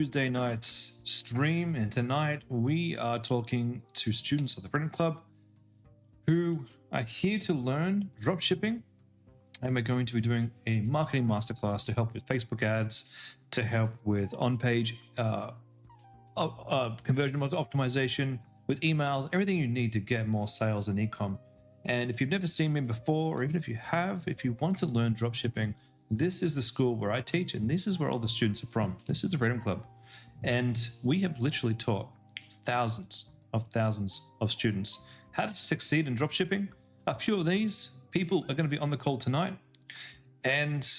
Tuesday night's stream, and tonight we are talking to students of the Freedom Club who are here to learn dropshipping, and we're going to be doing a marketing masterclass to help with Facebook ads, to help with on-page conversion optimization, with emails, everything you need to get more sales in Ecom. And if you've never seen me before, or even if you have, if you want to learn dropshipping, this is the school where I teach, and this is where all the students are from. This is the Freedom Club. And we have literally taught thousands of students how to succeed in dropshipping. A few of these people are going to be on the call tonight, and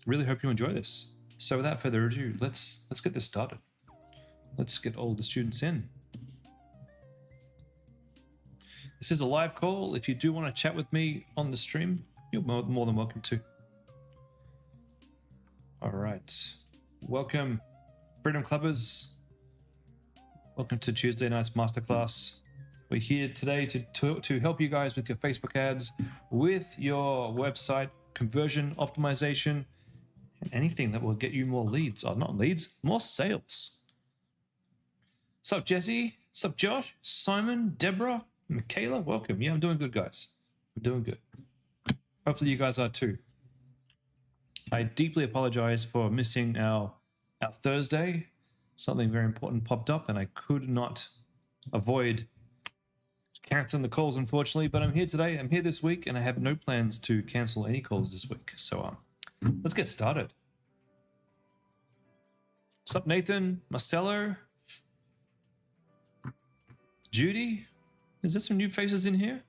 really hope you enjoy this. So without further ado, let's get this started. Let's get all the students in. This is a live call. If you do want to chat with me on the stream, you're more than welcome to. All right. Welcome, Freedom Clubbers. Welcome to Tuesday night's masterclass. We're here today to help you guys with your Facebook ads, with your website conversion optimization, and anything that will get you more leads, or not leads, more sales. Sup, Jesse? Sup, Josh? Simon? Deborah? Michaela? Welcome. Yeah, I'm doing good, guys. I'm doing good. Hopefully you guys are too. I deeply apologize for missing our Thursday. Something very important popped up and I could not avoid canceling the calls, unfortunately, but I'm here today. I'm here this week and I have no plans to cancel any calls this week. So let's get started. What's up, Nathan? Marcelo? Judy? Is there some new faces in here?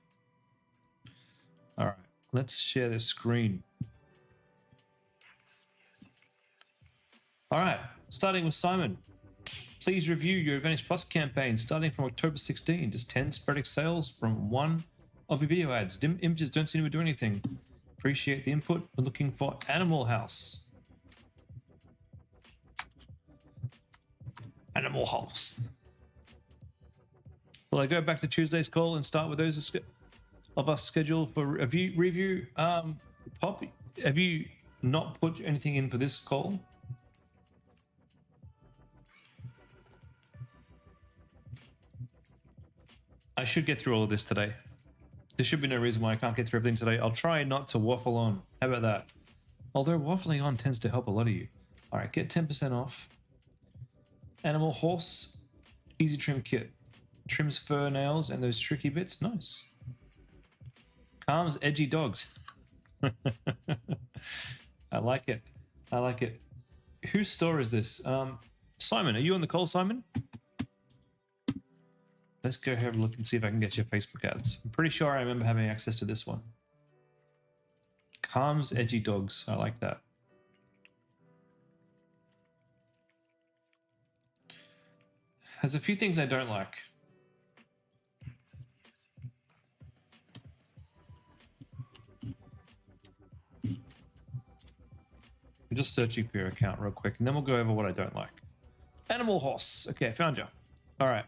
All right, let's share this screen. All right, starting with Simon. Please review your Advantage Plus campaign starting from October 16. Just 10 sporadic sales from one of your video ads. Dim images don't seem to do anything. Appreciate the input. We're looking for Animal House. Animal House. Will I go back to Tuesday's call and start with those of us scheduled for review? Pop, have you not put anything in for this call? I should get through all of this today. There should be no reason why I can't get through everything today. I'll try not to waffle on. How about that? Although waffling on tends to help a lot of you. All right, get 10% off. Animal Horse Easy Trim Kit. Trims fur, nails, and those tricky bits. Nice. Calms edgy dogs. I like it. I like it. Whose store is this? Simon, are you on the call, Simon? Let's go have a look and see if I can get your Facebook ads. I'm pretty sure I remember having access to this one. Calms edgy dogs. I like that. There's a few things I don't like. I'm just searching for your account real quick, and then we'll go over what I don't like. Animal Horse. Okay, found you. All right.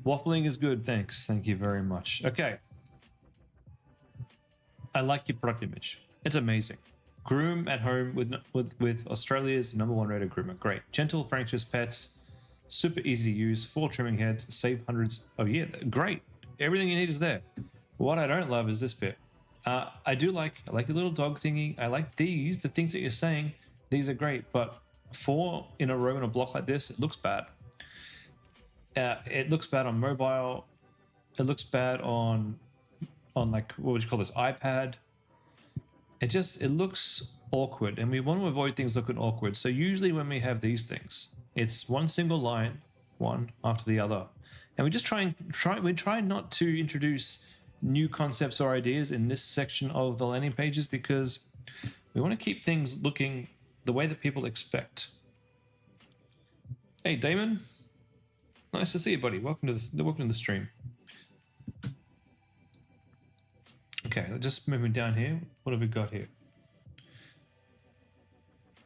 Waffling is good, thanks. Thank you very much. Okay. I like your product image. It's amazing. Groom at home with Australia's #1 rated groomer. Great. Gentle, fractious pets. Super easy to use. 4 trimming heads. Save hundreds. Oh yeah, great. Everything you need is there. What I don't love is this bit. I like your little dog thingy. I like the things that you're saying. These are great, but 4 in a row in a block like this, it looks bad. It looks bad on mobile. It looks bad on like, what would you call this, iPad. It looks awkward, and we want to avoid things looking awkward. So usually when we have these things, it's one single line, one after the other, and we just try not to introduce new concepts or ideas in this section of the landing pages, because we want to keep things looking the way that people expect. Hey, Damon. Nice to see you, buddy. Welcome to the stream. Okay, just moving down here. What have we got here?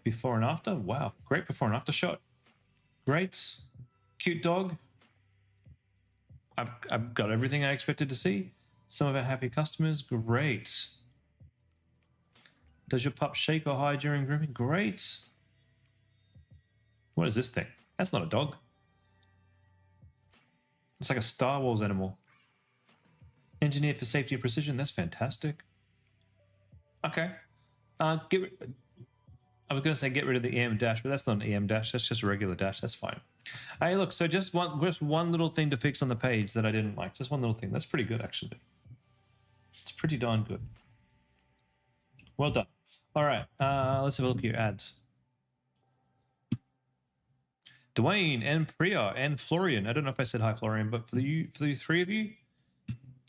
Before and after. Wow, great before and after shot. Great, cute dog. I've got everything I expected to see. Some of our happy customers. Great. Does your pup shake or hide during grooming? Great. What is this thing? That's not a dog. It's like a Star Wars animal. Engineered for safety and precision. That's fantastic. Okay. I was going to say get rid of the EM dash, but that's not an EM dash. That's just a regular dash. That's fine. Hey, look. So just one little thing to fix on the page that I didn't like. Just one little thing. That's pretty good, actually. It's pretty darn good. Well done. All right. Let's have a look at your ads. Dwayne and Priya and Florian. I don't know if I said hi, Florian, but for the three of you,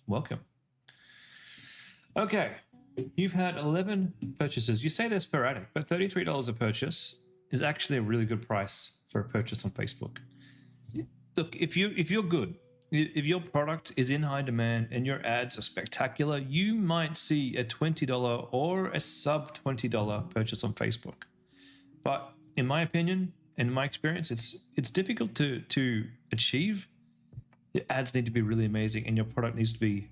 welcome. Okay. You've had 11 purchases. You say they're sporadic, but $33 a purchase is actually a really good price for a purchase on Facebook. Look, if you're good, if your product is in high demand and your ads are spectacular, you might see a $20 or a sub $20 purchase on Facebook. But in my opinion, in my experience, it's difficult to achieve. The ads need to be really amazing and your product needs to be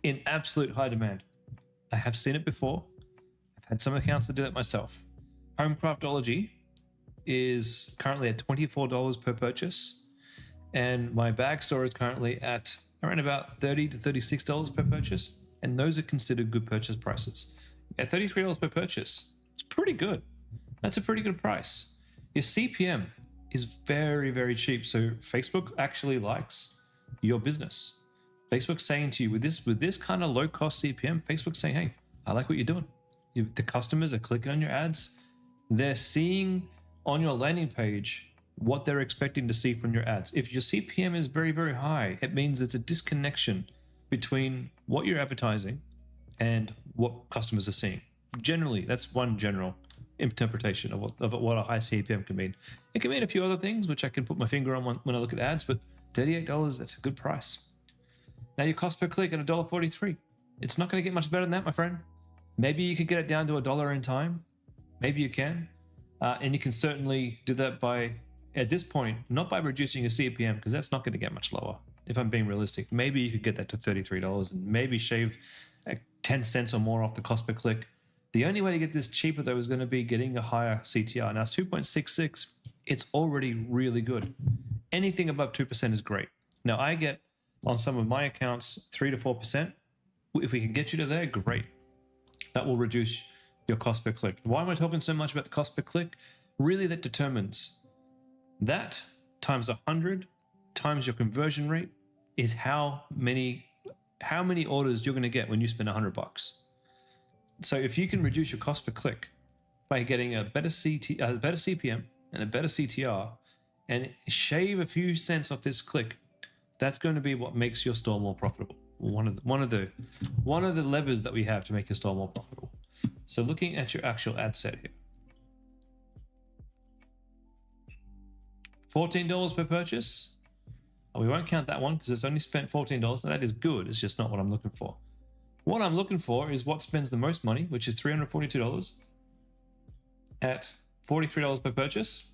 in absolute high demand. I have seen it before. I've had some accounts that do that myself. Homecraftology is currently at $24 per purchase, and my bag store is currently at around about $30 to $36 per purchase, and those are considered good purchase prices. At $33 per purchase, it's pretty good. That's a pretty good price. Your CPM is very, very cheap, so Facebook actually likes your business. Facebook's saying to you, with this kind of low-cost CPM, Facebook's saying, hey, I like what you're doing. The customers are clicking on your ads. They're seeing on your landing page what they're expecting to see from your ads. If your CPM is very, very high, it means there's a disconnection between what you're advertising and what customers are seeing. Generally, that's one general interpretation of what a high CPM can mean. It can mean a few other things, which I can put my finger on when I look at ads, but $38, that's a good price. Now your cost per click at $1.43. It's not going to get much better than that, my friend. Maybe you could get it down to $1 in time. Maybe you can. And you can certainly do that by, at this point, not by reducing your CPM, because that's not going to get much lower. If I'm being realistic, maybe you could get that to $33 and maybe shave 10 cents or more off the cost per click. The only way to get this cheaper, though, is going to be getting a higher CTR. Now, it's 2.66. It's already really good. Anything above 2% is great. Now, I get, on some of my accounts, 3 to 4%. If we can get you to there, great. That will reduce your cost per click. Why am I talking so much about the cost per click? Really, that determines that times 100 times your conversion rate is how many orders you're going to get when you spend $100. So if you can reduce your cost per click by getting a better CPM and a better CTR and shave a few cents off this click, that's going to be what makes your store more profitable. One of the levers that we have to make your store more profitable. So looking at your actual ad set here, $14 per purchase. We won't count that one because it's only spent $14. That is good. It's just not what I'm looking for. What I'm looking for is what spends the most money, which is $342 at $43 per purchase.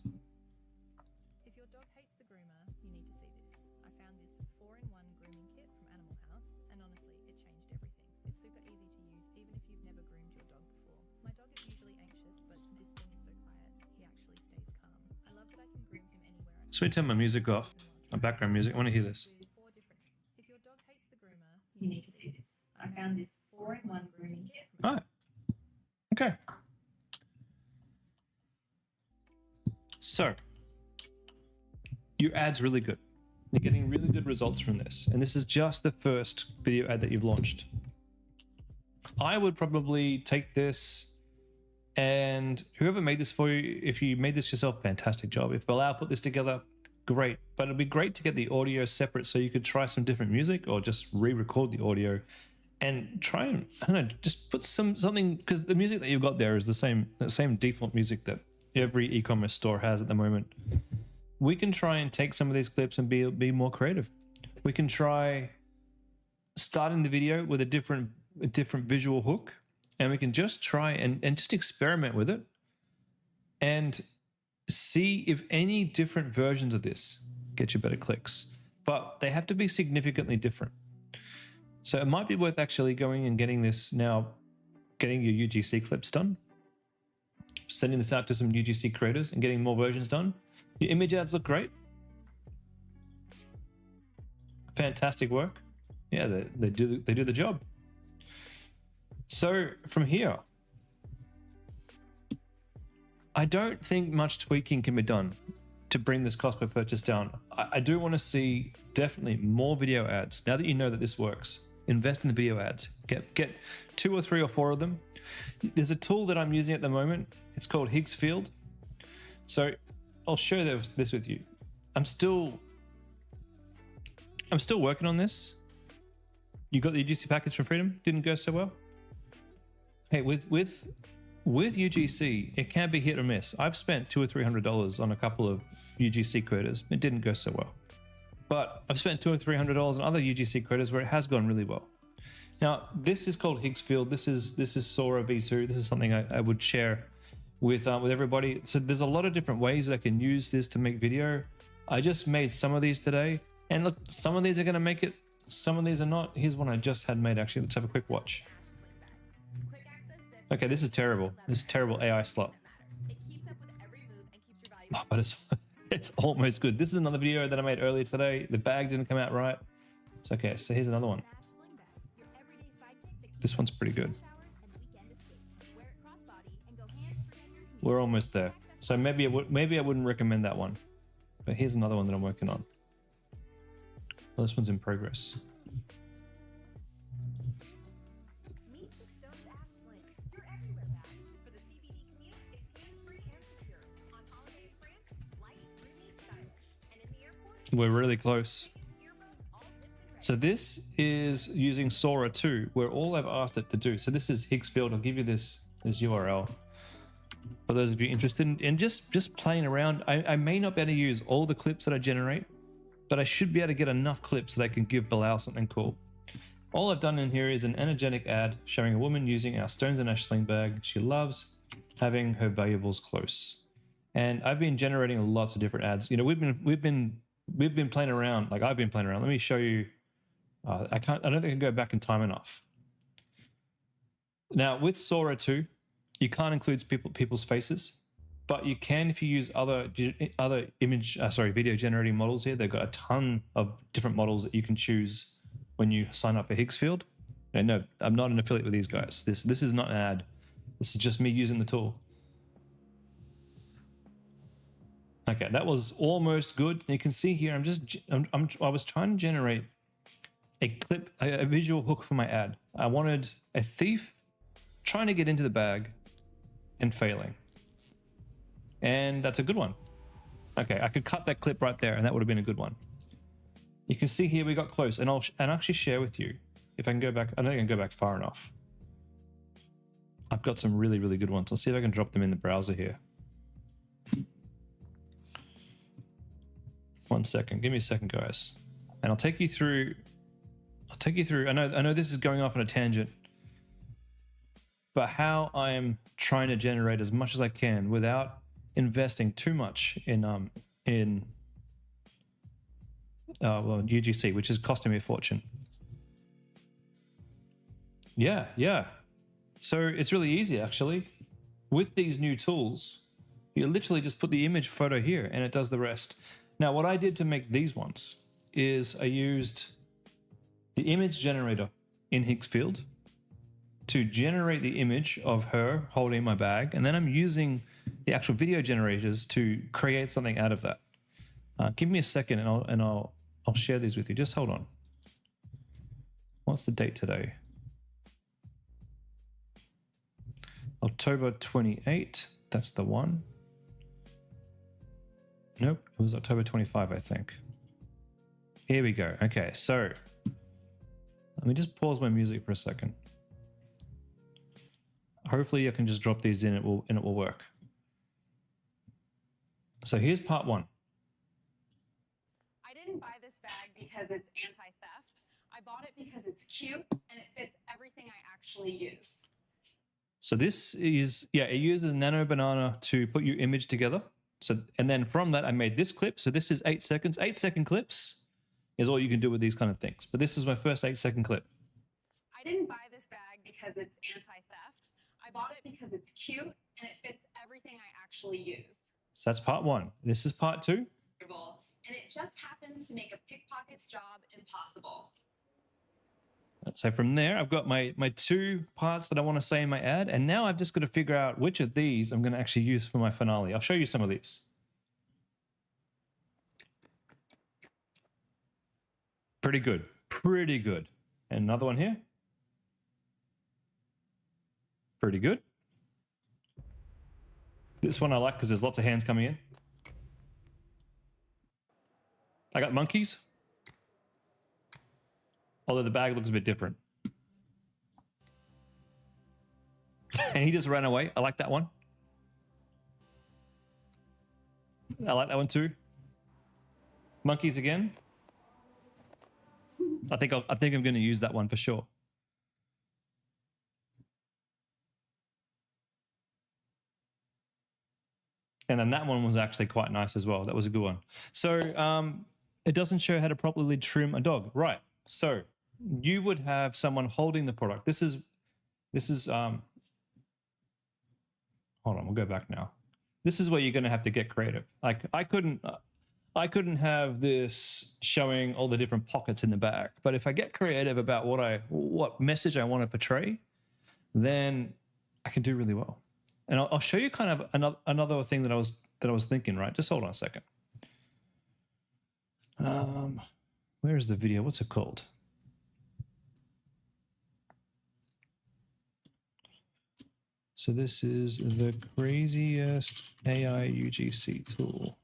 If your dog hates the groomer, you need to see this. I found this 4-in-1 grooming kit from Animal House, and honestly, it changed everything. It's super easy to use, even if you've never groomed your dog before. My dog is usually anxious, but this thing is so quiet, he actually stays calm. I love that I can groom him anywhere. So we turn my music off, my background music. I want to hear this. If your dog hates the groomer, you need to see this. I found this 4-in-1 grooming kit. All right. Okay. So your ad's really good. You're getting really good results from this. And this is just the first video ad that you've launched. I would probably take this, and whoever made this for you, if you made this yourself, fantastic job. If Bilal put this together, great. But it'd be great to get the audio separate so you could try some different music or just re-record the audio and try and, I don't know, just put something, because the music that you've got there is the same default music that every e-commerce store has at the moment. We can try and take some of these clips and be more creative. We can try starting the video with a different visual hook, and we can just try and just experiment with it and see if any different versions of this get you better clicks. But they have to be significantly different. So it might be worth actually going and getting this now, getting your UGC clips done sending this out to some UGC creators and getting more versions done. Your image ads look great. Fantastic work. Yeah, they do the job. So from here, I don't think much tweaking can be done to bring this cost per purchase down. I do want to see definitely more video ads. Now that you know that this works, invest in the video ads. Get 2 or 3 or 4 of them. There's a tool that I'm using at the moment. It's called Higgsfield. So I'll share this with you. I'm still working on this. You got the UGC package from Freedom? Didn't go so well? Hey, with UGC, it can be hit or miss. I've spent $200 or $300 on a couple of UGC creators. It didn't go so well. But I've spent $200 or $300 on other UGC creators where it has gone really well. Now, this is called Higgsfield. This is Sora V2. This is something I would share with everybody. So there's a lot of different ways that I can use this to make video. I just made some of these today. And look, some of these are going to make it. Some of these are not. Here's one I just had made, actually. Let's have a quick watch. Okay, this is terrible. This is terrible AI slop. Oh, but it's almost good. This is another video that I made earlier today. The bag didn't come out right. It's okay. So here's another one. This one's pretty good. We're almost there. So maybe I wouldn't recommend that one. But here's another one that I'm working on. Well, this one's in progress. We're really close. So this is using Sora 2, where all I've asked it to do. So this is Higgsfield. I'll give you this URL for those of you interested in just playing around. I may not be able to use all the clips that I generate, but I should be able to get enough clips that I can give Bilal something cool. All I've done in here is an energetic ad showing a woman using our Stones and Ash sling bag. She loves having her valuables close. And I've been generating lots of different ads. You know, we've been playing around. Like I've been playing around. Let me show you. I don't think I can go back in time enough. Now with Sora 2, you can't include people's faces, but you can if you use other video generating models here. They've got a ton of different models that you can choose when you sign up for Higgsfield. And no, I'm not an affiliate with these guys. This is not an ad. This is just me using the tool. Okay, that was almost good. You can see here, I was trying to generate a clip, a visual hook for my ad. I wanted a thief trying to get into the bag and failing. And that's a good one. Okay, I could cut that clip right there and that would have been a good one. You can see here we got close, and I'll actually share with you if I can go back. I don't think I can go back far enough. I've got some really, really good ones. I'll see if I can drop them in the browser here. 1 second, give me a second, guys. And I'll take you through, I know this is going off on a tangent, but how I'm trying to generate as much as I can without investing too much in UGC, which is costing me a fortune. Yeah. So it's really easy, actually. With these new tools, you literally just put the image photo here and it does the rest. Now, what I did to make these ones is I used the image generator in Higgsfield to generate the image of her holding my bag, and then I'm using the actual video generators to create something out of that. Give me a second, and I'll share these with you. Just hold on. What's the date today? October 28. That's the one. Nope, it was October 25, I think. Here we go. Okay, so let me just pause my music for a second. Hopefully I can just drop these in, it will work. So here's part 1. I didn't buy this bag because it's anti-theft. I bought it because it's cute and it fits everything I actually use. So this is, yeah, it uses Nano Banana to put your image together. So, and then from that, I made this clip. So this is 8 seconds. 8-second clips is all you can do with these kind of things. But this is my first 8-second clip. I didn't buy this bag because it's anti-theft. I bought it because it's cute and it fits everything I actually use. So that's part one. This is part two. And it just happens to make a pickpocket's job impossible. So from there, I've got my two parts that I want to say in my ad. And now I've just got to figure out which of these I'm going to actually use for my finale. I'll show you some of these. Pretty good. Pretty good. And another one here. Pretty good. This one I like because there's lots of hands coming in. I got monkeys. Although the bag looks a bit different. And he just ran away. I like that one. I like that one too. Monkeys again. I think I'm going to use that one for sure. And then that one was actually quite nice as well. That was a good one. So it doesn't show how to properly trim a dog. Right. So you would have someone holding the product. This is hold on, we'll go back now. This is where you're going to have to get creative. Like I couldn't have this showing all the different pockets in the bag. But if I get creative about what message I want to portray, then I can do really well. And I'll show you kind of another thing that I was thinking, right? Just hold on a second. Where is the video? What's it called? So this is the craziest AI UGC tool.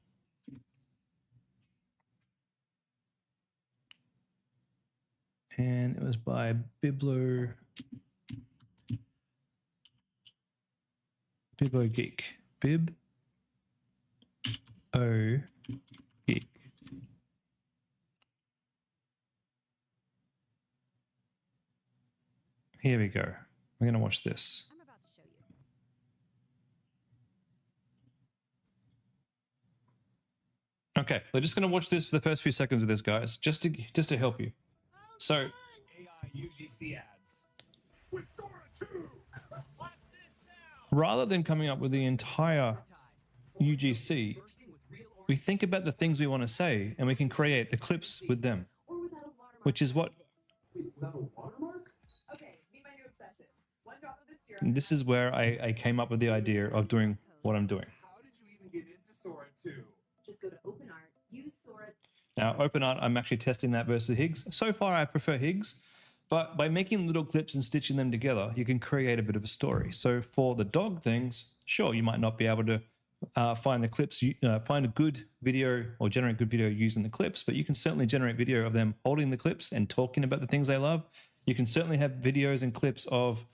And it was by Biblo Geek. Bib O Geek. Here we go. I'm going to watch this. I'm about to show you. Okay, we're just going to watch this for the first few seconds of this, guys, just to help you. So, AI UGC ads with Sora 2. rather than coming up with the entire UGC, we think about the things we want to say and we can create the clips with them, which is what. Without a watermark? Okay, meet my new obsession. One drop of this serum. This is where I came up with the idea of doing what I'm doing. How did you even get into Sora 2? Just go to OpenArt, use Sora. Now, OpenArt, I'm actually testing that versus Higgs. So far, I prefer Higgs, but by making little clips and stitching them together, you can create a bit of a story. So for the dog things, sure, you might not be able to find the clips, find a good video or generate good video using the clips, but you can certainly generate video of them holding the clips and talking about the things they love. You can certainly have videos and clips of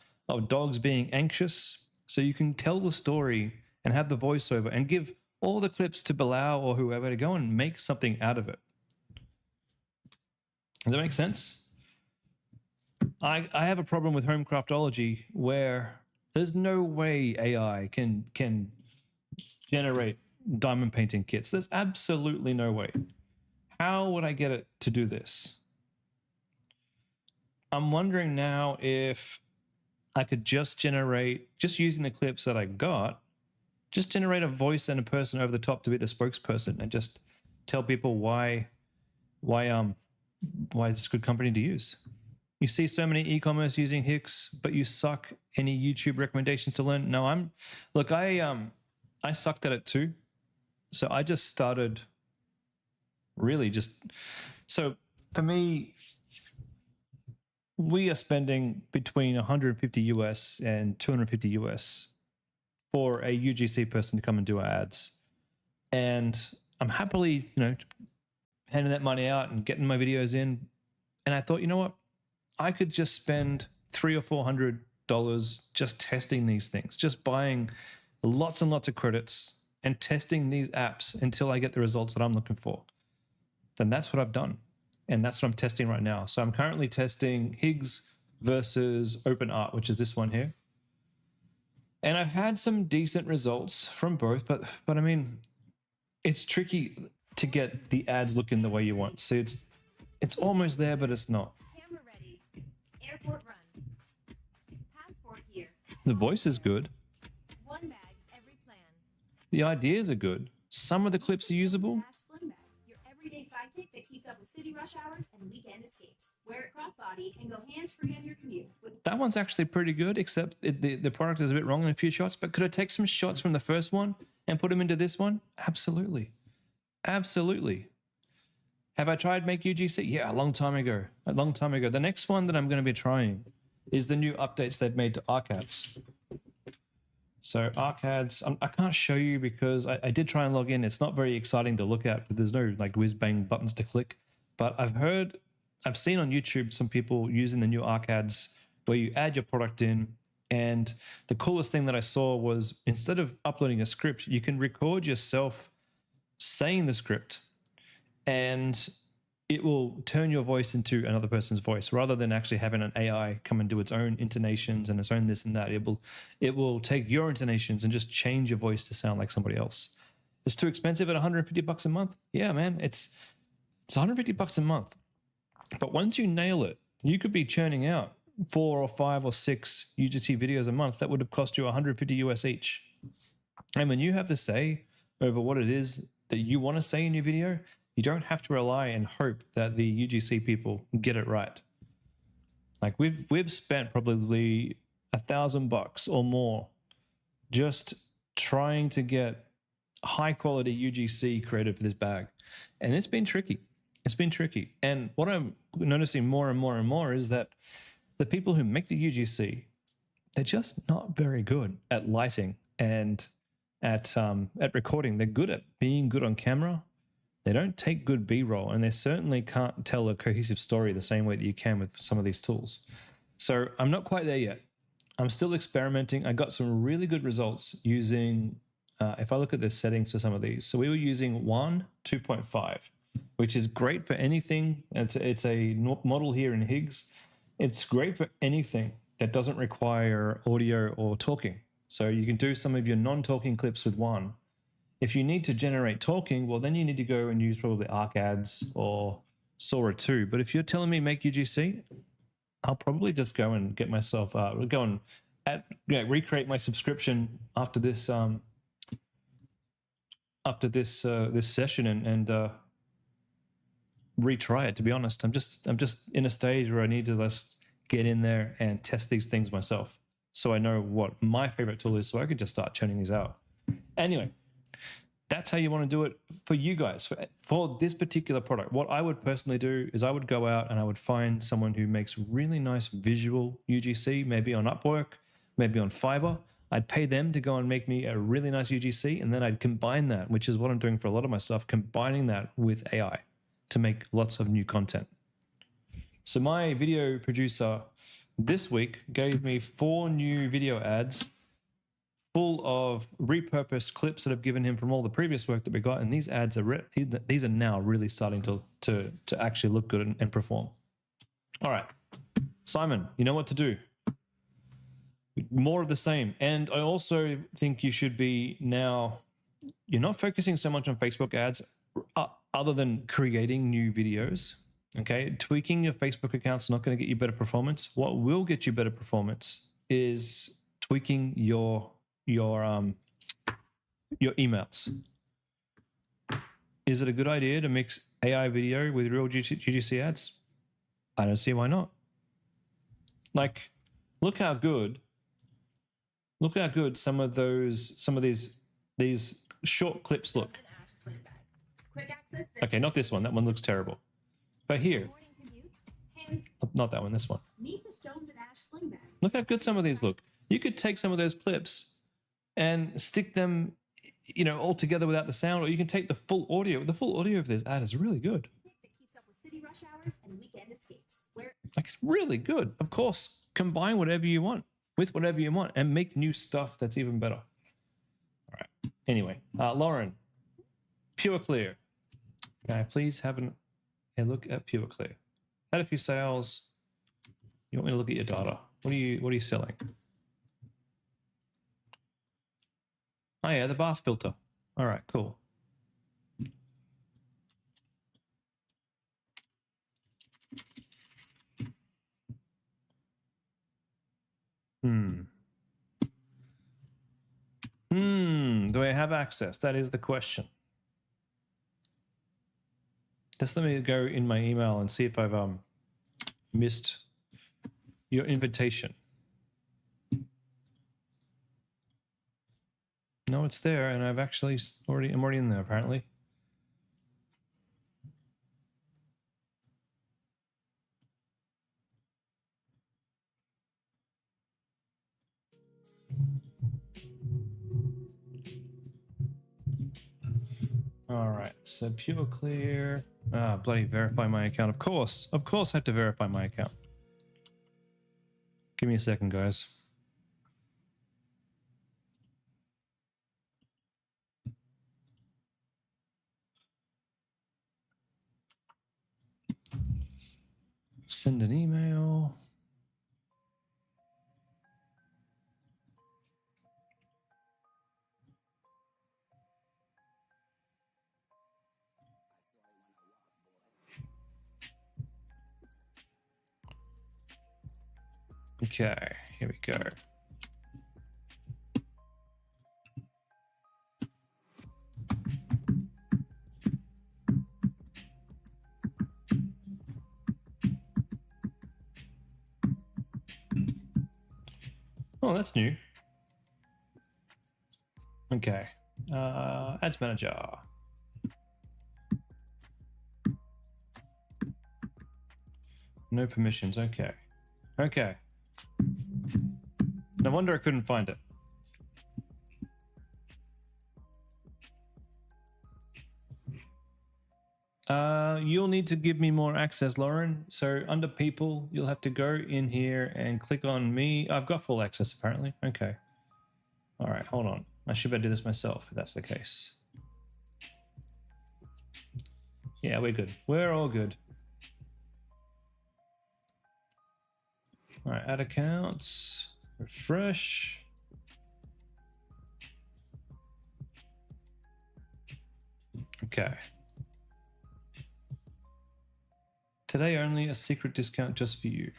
dogs being anxious. So you can tell the story and have the voiceover and give all the clips to Bilal or whoever to go and make something out of it. Does that make sense? I have a problem with home craftology where there's no way AI can generate diamond painting kits. There's absolutely no way. How would I get it to do this? I'm wondering now if I could just using the clips that I got, just generate a voice and a person over the top to be the spokesperson and just tell people why it's a good company to use. You see so many e-commerce using Hicks, but you suck. Any YouTube recommendations to learn? No, I sucked at it too. So I just started so for me, we are spending between 150 US and 250 US for a UGC person to come and do our ads. And I'm happily, handing that money out and getting my videos in. And I thought, you know what? I could just spend $300 or $400 just testing these things, just buying lots and lots of credits and testing these apps until I get the results that I'm looking for. Then that's what I've done. And that's what I'm testing right now. So I'm currently testing Higgs versus OpenArt, which is this one here. And I've had some decent results from both, but I mean, it's tricky to get the ads looking the way you want. So it's almost there, but it's not. Camera ready. Airport run. Passport here. The voice is good. One bag, every plan. The ideas are good. Some of the clips are usable. Dash sling bag, your everyday sidekick that keeps up with city rush hours and weekend escapes. Wear it crossbody and go hands-free on your commute. That one's actually pretty good, except the product is a bit wrong in a few shots. But could I take some shots from the first one and put them into this one? Absolutely. Absolutely. Have I tried Make UGC? Yeah, a long time ago. A long time ago. The next one that I'm going to be trying is the new updates they've made to Arcads. So Arcads, I can't show you because I did try and log in. It's not very exciting to look at, but there's no like whiz bang buttons to click. But I've seen on YouTube some people using the new Arcads where you add your product in. And the coolest thing that I saw was instead of uploading a script, you can record yourself saying the script and it will turn your voice into another person's voice rather than actually having an AI come and do its own intonations and its own this and that. It will take your intonations and just change your voice to sound like somebody else. It's too expensive at $150 a month. Yeah, man, it's $150 a month. But once you nail it, you could be churning out 4 or 5 or 6 UGC videos a month that would have cost you 150 US each. And when you have the say over what it is that you want to say in your video, you don't have to rely and hope that the UGC people get it right. Like we've spent probably $1,000 or more just trying to get high quality UGC created for this bag. And it's been tricky. It's been tricky. And what I'm noticing more and more and more is that the people who make the UGC, they're just not very good at lighting and at recording. They're good at being good on camera. They don't take good B-roll, and they certainly can't tell a cohesive story the same way that you can with some of these tools. So I'm not quite there yet. I'm still experimenting. I got some really good results using, if I look at the settings for some of these. So we were using 2.5, which is great for anything. It's a model here in Higgs. It's great for anything that doesn't require audio or talking. So you can do some of your non-talking clips with 1. If you need to generate talking, well, then you need to go and use probably Arcads or Sora 2. But if you're telling me make UGC, I'll probably just go and get myself, recreate my subscription after this this session and retry it. To be honest, I'm just in a stage where I need to just get in there and test these things myself, so I know what my favorite tool is, so I can just start churning these out. Anyway. That's how you want to do it for you guys. For this particular product, what I would personally do is I would go out and I would find someone who makes really nice visual UGC, maybe on Upwork, maybe on Fiverr. I'd pay them to go and make me a really nice UGC, and then I'd combine that, which is what I'm doing for a lot of my stuff, combining that with AI to make lots of new content. So my video producer this week gave me 4 new video ads full of repurposed clips that I've given him from all the previous work that we got, and these ads are now really starting to actually look good and perform. All right, Simon, you know what to do. More of the same. And I also think you should be now, you're not focusing so much on Facebook ads other than creating new videos. Okay, tweaking your Facebook account's not going to get you better performance. What will get you better performance is tweaking your emails. Is it a good idea to mix AI video with real GGC ads? I don't see why not. Like, look how good some of these short clips look. Okay, not this one. That one looks terrible. But here, not that one, this one. Look how good some of these look. You could take some of those clips and stick them, all together without the sound, or you can take the full audio. The full audio of this ad is really good. Like, it's really good. Of course, combine whatever you want with whatever you want and make new stuff that's even better. All right. Anyway, Lauren, Pure Clear. Can I please have a look at Pure Clear? Had a few sales. You want me to look at your data? What are you selling? Oh yeah, the bath filter. All right, cool. have access? That is the question. Just let me go in my email and see if I've missed your invitation. No, it's there, and I'm already in there apparently. All right, so pure clear. Ah, bloody verify my account. Of course I have to verify my account. Give me a second, guys. Send an email. Okay, here we go. Oh, that's new. Okay. Ads manager. No permissions. Okay. Okay. No wonder I couldn't find it. You'll need to give me more access, Lauren. So under people, you'll have to go in here and click on me. I've got full access apparently. Okay. All right, hold on. I should better do this myself if that's the case. Yeah, we're good. We're all good. All right, add accounts, refresh. Okay. Today only, a secret discount just for you.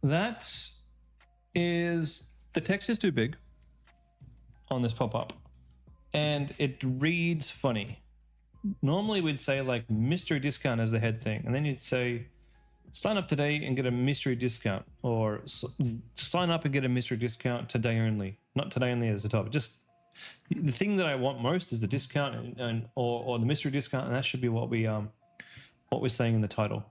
That is, the text is too big on this pop-up and it reads funny. Normally we'd say like mystery discount as the head thing, and then you'd say sign up today and get a mystery discount, or sign up and get a mystery discount today only. Not today only as the top. Just the thing that I want most is the discount or the mystery discount, and that should be what we're saying in the title.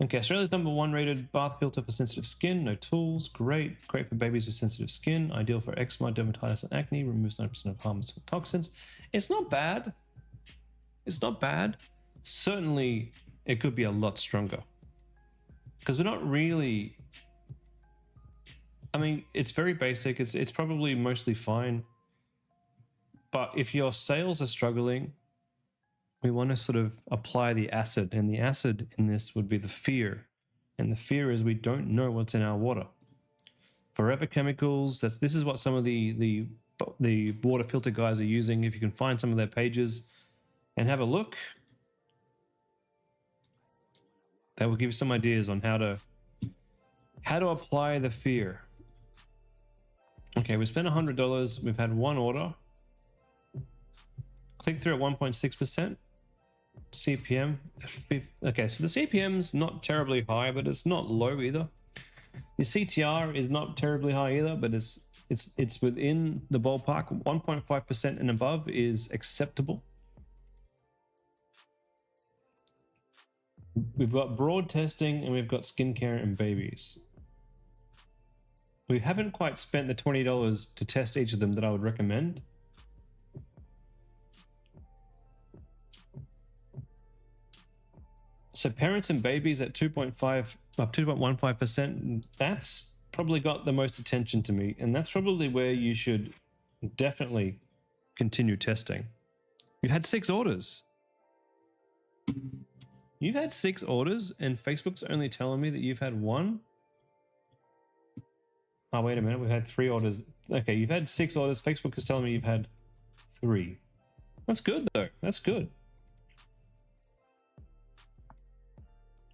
Okay, Australia's #1 rated bath filter for sensitive skin. No tools. Great for babies with sensitive skin. Ideal for eczema, dermatitis, and acne. Removes 90% of harmful toxins. It's not bad. It's not bad. Certainly, it could be a lot stronger. Because we're not really... I mean, it's very basic. It's probably mostly fine. But if your sales are struggling, we want to sort of apply the acid, and the acid in this would be the fear, and the fear is we don't know what's in our water. Forever chemicals. This is what some of the water filter guys are using. If you can find some of their pages and have a look, that will give you some ideas on how to apply the fear. Okay, we spent $100. We've had one order. Click through at 1.6%. CPM at 50. Okay, so the CPM's not terribly high, but it's not low either. The CTR is not terribly high either, but it's within the ballpark. 1.5% and above is acceptable. We've got broad testing and we've got skincare and babies. We haven't quite spent the $20 to test each of them that I would recommend. So parents and babies at 2.15%, that's probably got the most attention to me. And that's probably where you should definitely continue testing. You had 6 orders. You've had 6 orders and Facebook's only telling me that you've had 1. Oh, wait a minute. We've had 3 orders. Okay, you've had 6 orders. Facebook is telling me you've had 3. That's good though. That's good.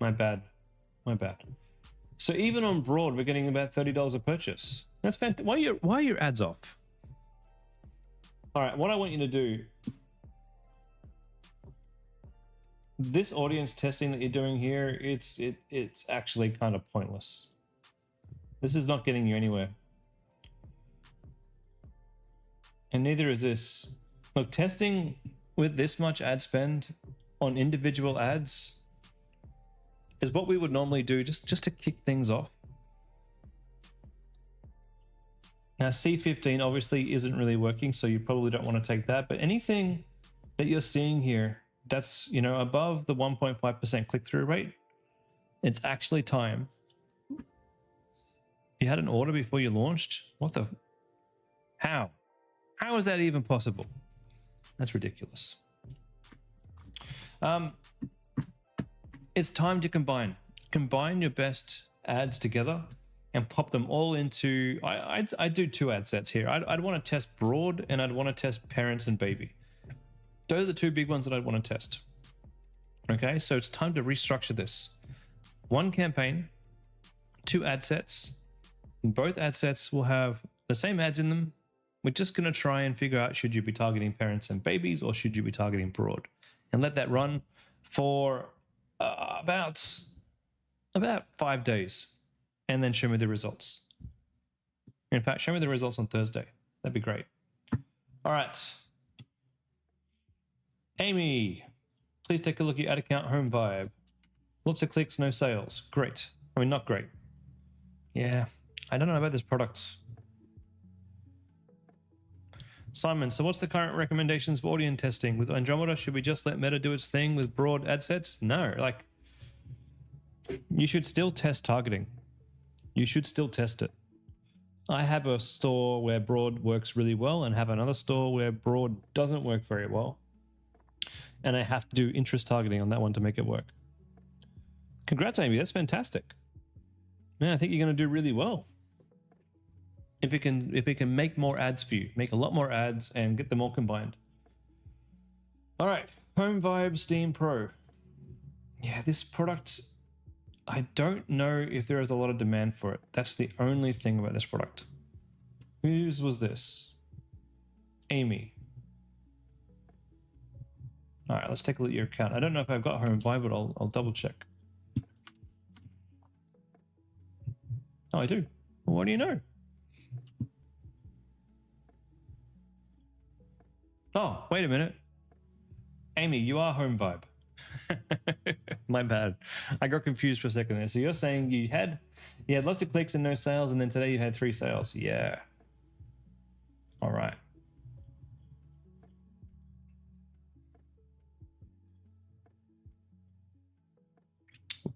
My bad. So even on broad, we're getting about $30 a purchase. That's fantastic. Why are your ads off? All right, what I want you to do, this audience testing that you're doing here, it's actually kind of pointless. This is not getting you anywhere. And neither is this. Look, testing with this much ad spend on individual ads is what we would normally do just to kick things off. Now, C15 obviously isn't really working, so you probably don't want to take that. But anything that you're seeing here that's, you know, above the 1.5% click-through rate, it's actually time. You had an order before you launched? What the? How? How is that even possible? That's ridiculous. It's time to combine. Combine your best ads together and pop them all into, I do 2 ad sets here. I'd want to test broad and I'd want to test parents and baby. Those are the 2 big ones that I'd want to test. Okay, so it's time to restructure this. 1 campaign, 2 ad sets. Both ad sets will have the same ads in them. We're just going to try and figure out, should you be targeting parents and babies or should you be targeting broad? And let that run for about 5 days. And then show me the results. In fact, show me the results on Thursday. That'd be great. All right. Amy, please take a look at your ad account home vibe. Lots of clicks, no sales. Great. I mean, not great. Yeah, I don't know about this product. Simon, so what's the current recommendations for audience testing? With Andromeda, should we just let Meta do its thing with broad ad sets? No, like, you should still test targeting. You should still test it. I have a store where broad works really well and have another store where broad doesn't work very well. And I have to do interest targeting on that one to make it work. Congrats, Amy. That's fantastic. Man, I think you're going to do really well. If it can make more ads for you, make a lot more ads and get them all combined. All right, Home Vibe Steam Pro. Yeah, this product, I don't know if there is a lot of demand for it. That's the only thing about this product. Whose was this? Amy. All right, let's take a look at your account. I don't know if I've got Home Vibe, but I'll double check. Oh, I do. Well, what do you know? Oh, wait a minute. Amy, you are Home Vibe. My bad. I got confused for a second there. So you're saying you had lots of clicks and no sales, and then today you had 3 sales. Yeah. All right.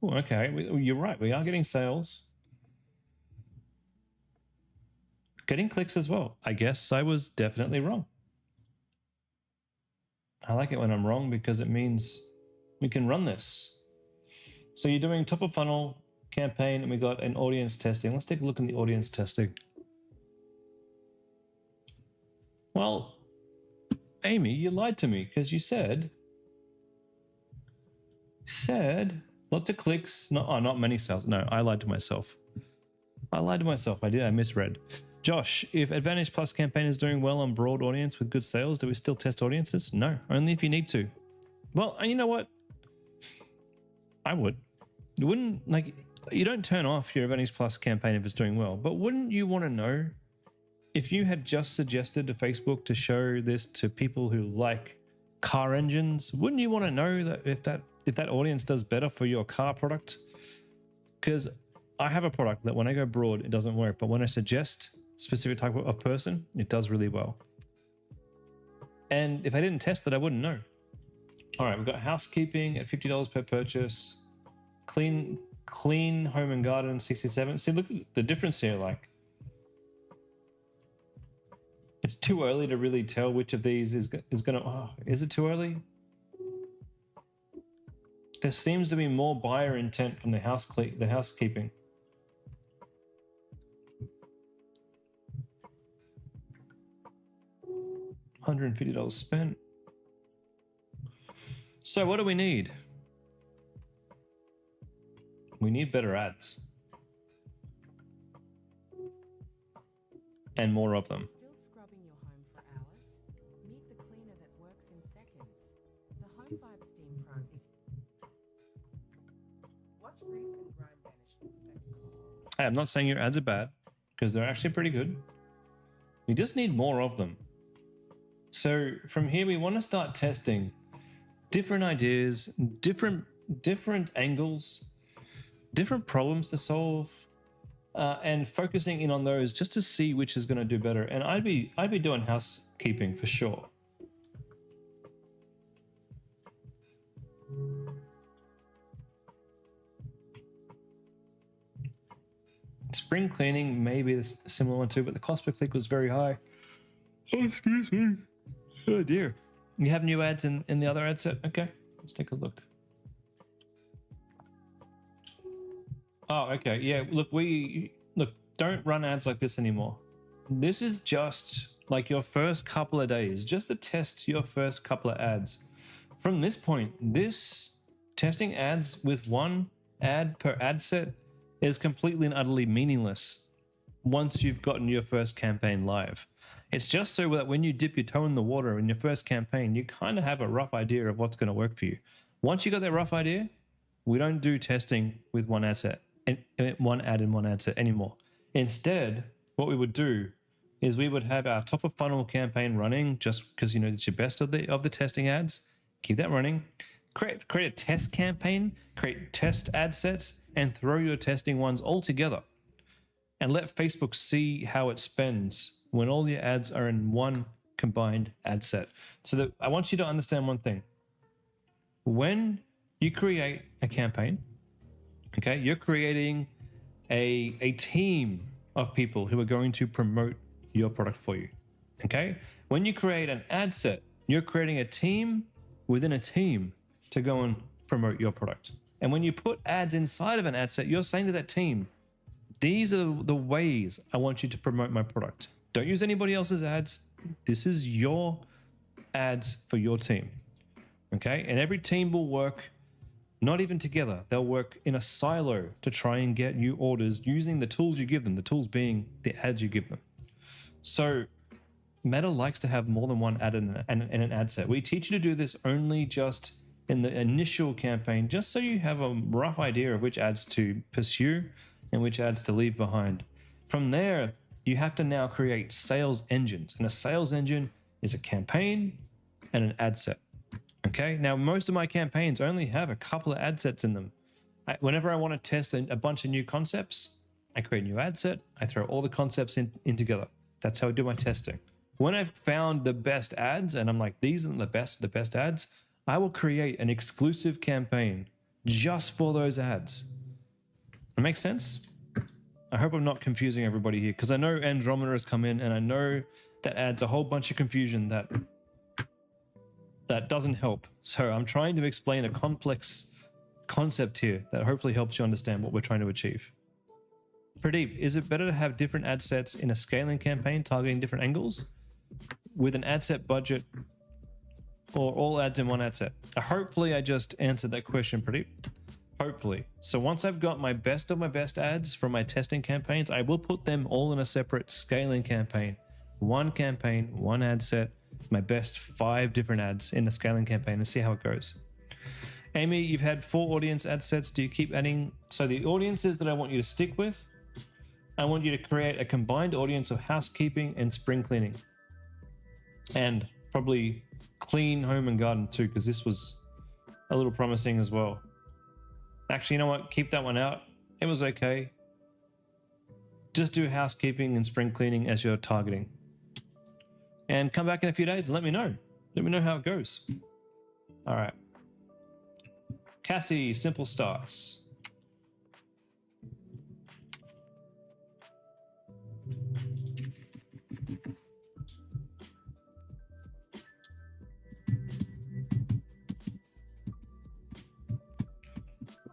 Ooh, okay, you're right. We are getting sales. Getting clicks as well. I guess I was definitely wrong. I like it when I'm wrong because it means we can run this. So you're doing top of funnel campaign and we got an audience testing. Let's take a look at the audience testing. Well, Amy, you lied to me because you said lots of clicks, not many sales. No, I lied to myself. I did. I misread. Josh, if Advantage Plus campaign is doing well on broad audience with good sales, do we still test audiences? No, only if you need to. Well, and you know what? I would. You wouldn't, like, you don't turn off your Advantage Plus campaign if it's doing well, but wouldn't you want to know if you had just suggested to Facebook to show this to people who like car engines? Wouldn't you want to know that if that audience does better for your car product? Because I have a product that when I go broad, it doesn't work, but when I suggest specific type of person, it does really well. And if I didn't test it, I wouldn't know. All right, we've got housekeeping at $50 per purchase. Clean home and garden, 67. See, look at the difference here. Like, it's too early to really tell which of these is gonna. Oh, is it too early? There seems to be more buyer intent from the housekeeping. $150 spent. So what do we need? We need better ads. And more of them. Still scrubbing your home for hours? I'm not saying your ads are bad, because they're actually pretty good. We just need more of them. So from here, we want to start testing different ideas, different angles, different problems to solve, and focusing in on those just to see which is going to do better. And I'd be doing housekeeping for sure. Spring cleaning may be a similar one too, but the cost per click was very high. Oh, excuse me. Oh dear. You have new ads in the other ad set? Okay, let's take a look. Oh, okay. Yeah, look, don't run ads like this anymore. This is just like your first couple of days, just to test your first couple of ads. From this point, this testing ads with one ad per ad set is completely and utterly meaningless once you've gotten your first campaign live. It's just so that when you dip your toe in the water in your first campaign, you kind of have a rough idea of what's going to work for you. Once you got that rough idea, we don't do testing with one ad in one ad set anymore. Instead, what we would do is we would have our top of funnel campaign running, just because you know it's your best of the testing ads. Keep that running. Create a test campaign, create test ad sets, and throw your testing ones all together. And let Facebook see how it spends when all your ads are in one combined ad set. So that I want you to understand one thing. When you create a campaign, okay, you're creating a team of people who are going to promote your product for you. Okay? When you create an ad set, you're creating a team within a team to go and promote your product. And when you put ads inside of an ad set, you're saying to that team, these are the ways I want you to promote my product. Don't use anybody else's ads. This is your ads for your team. Okay? And every team will work not even together. They'll work in a silo to try and get you orders using the tools you give them, the tools being the ads you give them. So Meta likes to have more than one ad in an ad set. We teach you to do this only just in the initial campaign, just so you have a rough idea of which ads to pursue and which ads to leave behind. From there, you have to now create sales engines. And a sales engine is a campaign and an ad set. Okay, now most of my campaigns only have a couple of ad sets in them. Whenever I want to test a bunch of new concepts, I create a new ad set, I throw all the concepts in together. That's how I do my testing. When I've found the best ads and I'm like, these are the best ads, I will create an exclusive campaign just for those ads. That makes sense? I hope I'm not confusing everybody here, because I know Andromeda has come in and I know that adds a whole bunch of confusion that doesn't help. So I'm trying to explain a complex concept here that hopefully helps you understand what we're trying to achieve. Pradeep, is it better to have different ad sets in a scaling campaign targeting different angles with an ad set budget, or all ads in one ad set? Hopefully I just answered that question, Pradeep. Hopefully. So once I've got my best of my best ads from my testing campaigns, I will put them all in a separate scaling campaign. One campaign, one ad set, my best 5 different ads in a scaling campaign, and see how it goes. Amy, you've had 4 audience ad sets. Do you keep adding? So the audiences that I want you to stick with, I want you to create a combined audience of housekeeping and spring cleaning. And probably clean home and garden too, because this was a little promising as well. Actually, you know what? Keep that one out. It was okay. Just do housekeeping and spring cleaning as you're targeting. And come back in a few days and let me know. Let me know how it goes. All right. Cassie, simple starts.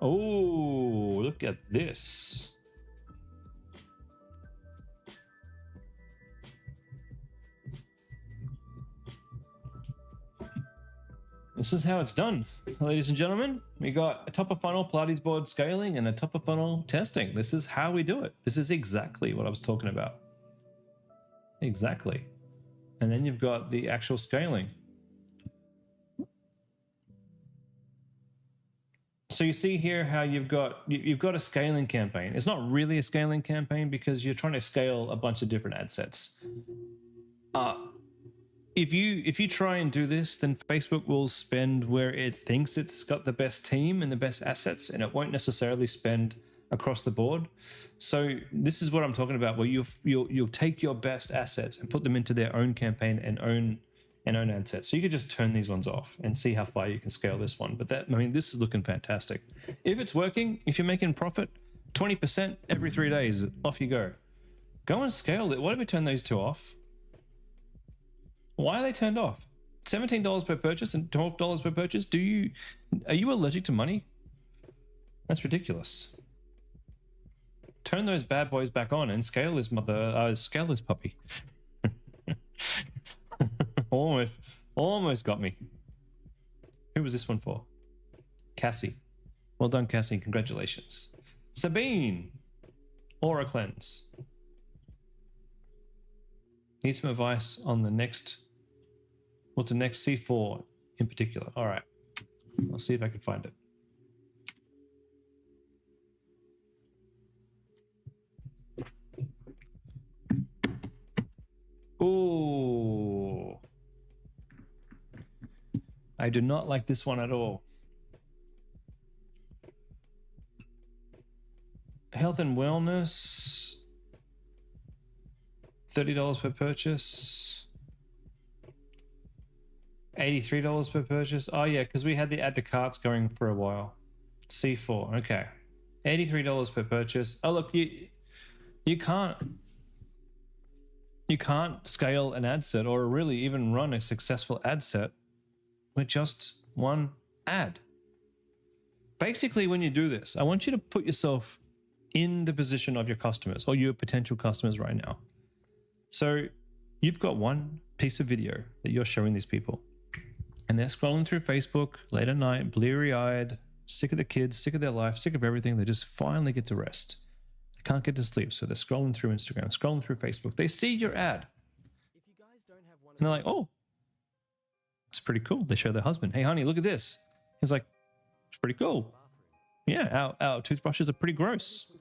Oh, look at this. This is how it's done, ladies and gentlemen. We got a top of funnel Pilates board scaling and a top of funnel testing. This is how we do it. This is exactly what I was talking about. Exactly. And then you've got the actual scaling. So you see here how you've got a scaling campaign. It's not really a scaling campaign because you're trying to scale a bunch of different ad sets. If you try and do this, then Facebook will spend where it thinks it's got the best team and the best assets, and it won't necessarily spend across the board. So this is what I'm talking about, where you'll take your best assets and put them into their own campaign and own ad set. So you could just turn these ones off and see how far you can scale this one. But this is looking fantastic. If it's working, if you're making profit, 20% every 3 days, off you go. Go and scale it. Why don't we turn those two off? Why are they turned off? $17 per purchase and $12 per purchase. Are you allergic to money? That's ridiculous. Turn those bad boys back on and scale this puppy. Almost got me. Who was this one for? Cassie. Well done, Cassie. Congratulations. Sabine. Aura Cleanse. Need some advice on the next. What's the next C4 in particular? All right. I'll see if I can find it. Ooh. I do not like this one at all. Health and wellness. $30 per purchase. $83 per purchase. Oh yeah, because we had the add to carts going for a while. C4. Okay. $83 per purchase. Oh look, you can't scale an ad set or really even run a successful ad set with just one ad. Basically, when you do this, I want you to put yourself in the position of your customers or your potential customers right now. So you've got one piece of video that you're showing these people, and they're scrolling through Facebook late at night, bleary-eyed, sick of the kids, sick of their life, sick of everything. They just finally get to rest. They can't get to sleep, so they're scrolling through Instagram, scrolling through Facebook. They see your ad, and they're like, oh, it's pretty cool. They show their husband, hey, honey, look at this. He's like, it's pretty cool. Yeah, our toothbrushes are pretty gross.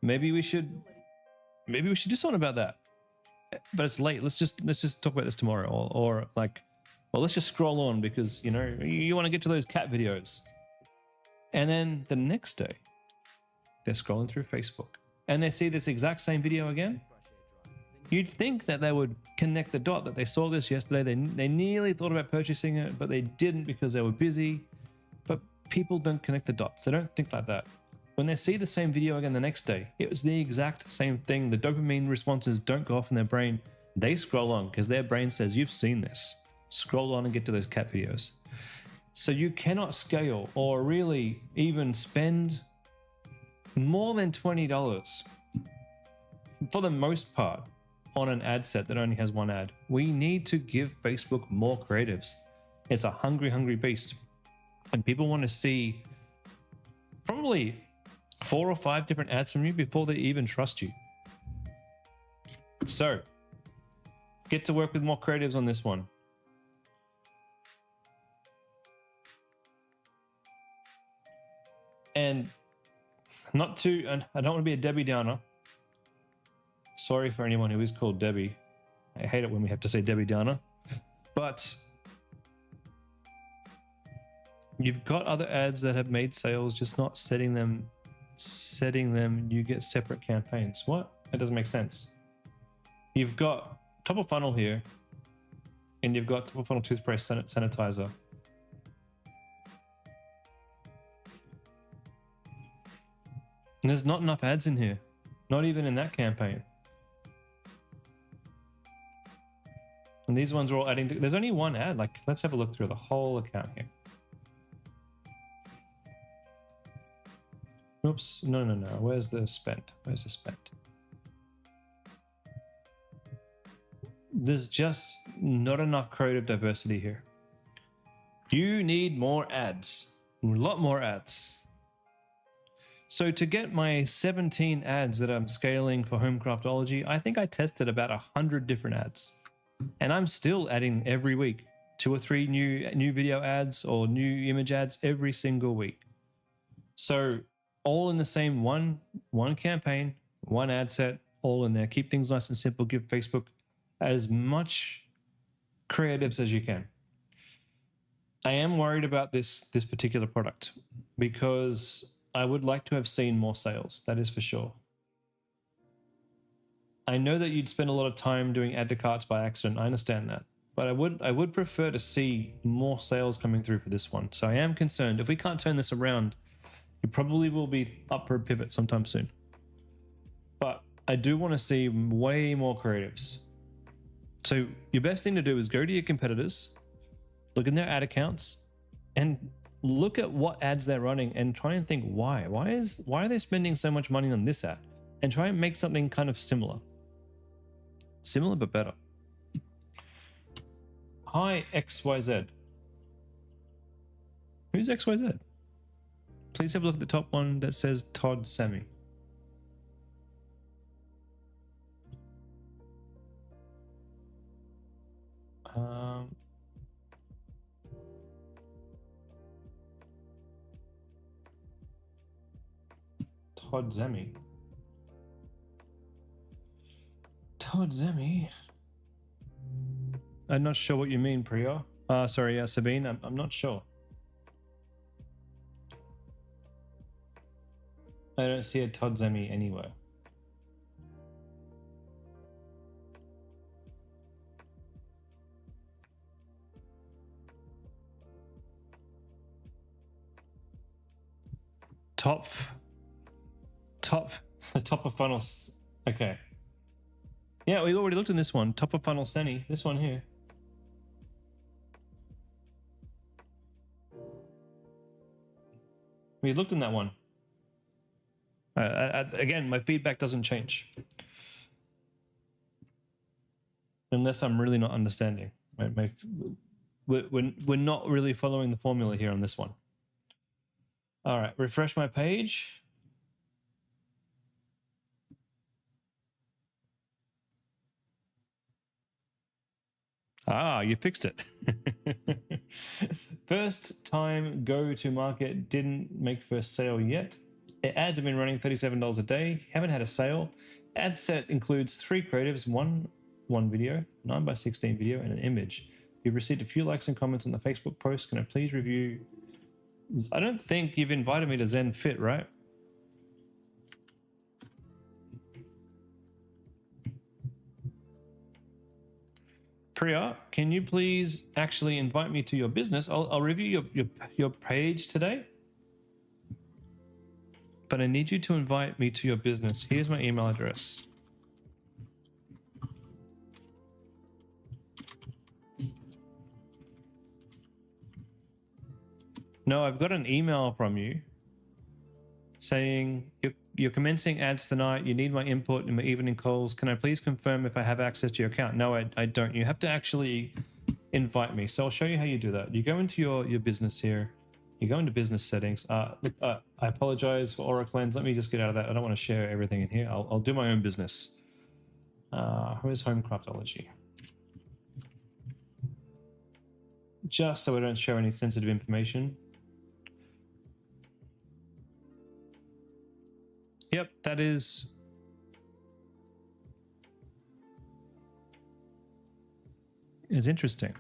Maybe we should do something about that. But it's late. Let's just talk about this tomorrow, or like, well, let's just scroll on because you want to get to those cat videos. And then the next day, they're scrolling through Facebook and they see this exact same video again. You'd think that they would connect the dot, that they saw this yesterday. They nearly thought about purchasing it, but they didn't because they were busy. But people don't connect the dots. They don't think like that. When they see the same video again the next day, it was the exact same thing. The dopamine responses don't go off in their brain. They scroll on because their brain says, you've seen this. Scroll on and get to those cat videos. So you cannot scale or really even spend more than $20 for the most part on an ad set that only has one ad. We need to give Facebook more creatives. It's a hungry, hungry beast. And people want to see probably 4 or 5 different ads from you before they even trust you. So get to work with more creatives on this one. And I don't want to be a Debbie Downer. Sorry for anyone who is called Debbie. I hate it when we have to say Debbie Downer. But you've got other ads that have made sales, just not setting them, you get separate campaigns. What? That doesn't make sense. You've got top of funnel here, and you've got top of funnel toothpaste sanitizer. And there's not enough ads in here, not even in that campaign. And these ones are all adding to, there's only one ad. Like, let's have a look through the whole account here. Oops, no. Where's the spend? There's just not enough creative diversity here. You need more ads, a lot more ads. So to get my 17 ads that I'm scaling for Home Craftology, I think I tested about 100 different ads. And I'm still adding every week 2 or 3 new video ads or new image ads every single week. So all in the same one campaign, one ad set, all in there. Keep things nice and simple. Give Facebook as much creatives as you can. I am worried about this particular product because I would like to have seen more sales. That is for sure. I know that you'd spend a lot of time doing add to carts by accident. I understand that. But I would prefer to see more sales coming through for this one. So I am concerned. If we can't turn this around, you probably will be up for a pivot sometime soon. But I do want to see way more creatives. So your best thing to do is go to your competitors, look in their ad accounts, and look at what ads they're running and try and think why. Why are they spending so much money on this ad? And try and make something kind of similar. Similar but better. Hi, XYZ. Who's XYZ? Please have a look at the top one that says Todd Sammy. Todd Zemi. Todd Zemi. I'm not sure what you mean, Priya. Sorry, Sabine. I'm not sure. I don't see a Todd Zemi anywhere. Top of funnels. Okay. Yeah, we already looked in this one. Top of funnel Seni. This one here. We looked in that one. Again, my feedback doesn't change. Unless I'm really not understanding. We're not really following the formula here on this one. All right, refresh my page. Ah, you fixed it. First time go to market, didn't make first sale yet. Ads have been running $37 a day, haven't had a sale. Ad set includes 3 creatives, one video, 9:16 video, and an image. You've received a few likes and comments on the Facebook post. Can I please review? I don't think you've invited me to Zen Fit, right? Priya, can you please actually invite me to your business? I'll review your page today, but I need you to invite me to your business. Here's my email address. No, I've got an email from you saying you're commencing ads tonight. You need my input in my evening calls. Can I please confirm if I have access to your account? No, I don't. You have to actually invite me. So I'll show you how you do that. You go into your business here. You go into business settings. I apologize for Aura Cleanse. Let me just get out of that. I don't want to share everything in here. I'll do my own business. Where's Home Craftology? Just so I don't share any sensitive information. Yep, that is. It's interesting.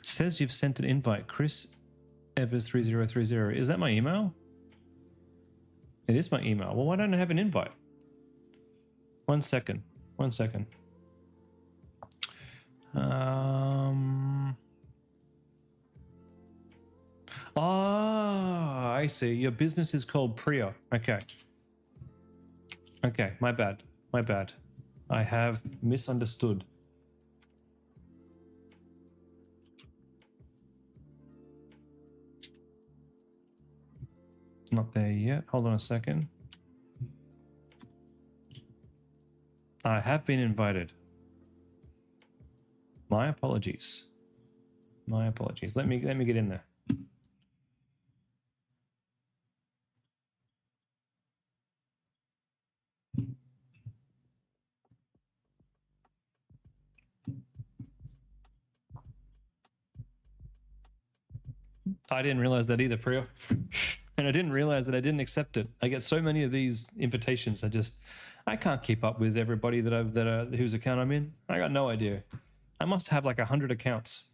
It says you've sent an invite, Chris Evers 3030. Is that my email? It is my email. Well, why don't I have an invite? 1 second. 1 second. Ah, I see. Your business is called Priya. Okay. Okay, my bad. My bad. I have misunderstood. Not there yet. Hold on a second. I have been invited. My apologies. My apologies. Let me get in there. I didn't realize that either, Priya. And I didn't realize that I didn't accept it. I get so many of these invitations. I can't keep up with everybody whose account I'm in. I got no idea. I must have like 100 accounts.